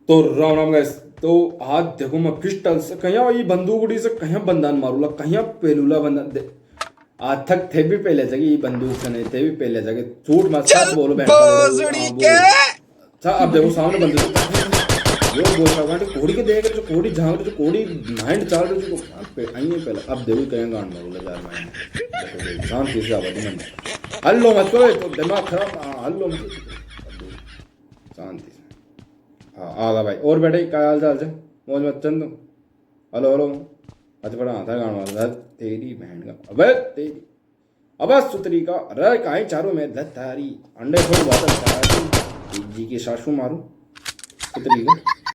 तो राम राम गाइस। तो आज देखो मैं पिस्टल से कहीं ये बंदूक उड़ी से कहीं बंदान मारूला कहीं पेलूला बंदान दे। आज तक थे भी पहले जगह ये बंदूक से नहीं थे भी पहले जगह झूठ मत सच बोलो बहन का लड़ो। हाँ वो अच्छा अब देखो सामने बंदूक यो बोल रहा हूँ कोड़ी के देख जो कोड़ी झांक जो कोड़ी माइंड चाल रही जो आइए पहले अब देखो कहीं गांड मारूला यार माइंड देखो शांति से आवाज मन हल्लो मत करो तो दिमाग खराब हल्लो मत शांति से। हाँ आगा भाई और बेटे क्या हाल चाल से मौज मत चंद हेलो हेलो अच्छा बड़ा था गाँव वाला तेरी बहन का अबे तेरी अबे सुतरी का अरे काहे चारों में धत तारी अंडे थोड़ी बात जी की सासू मारू सुतरी का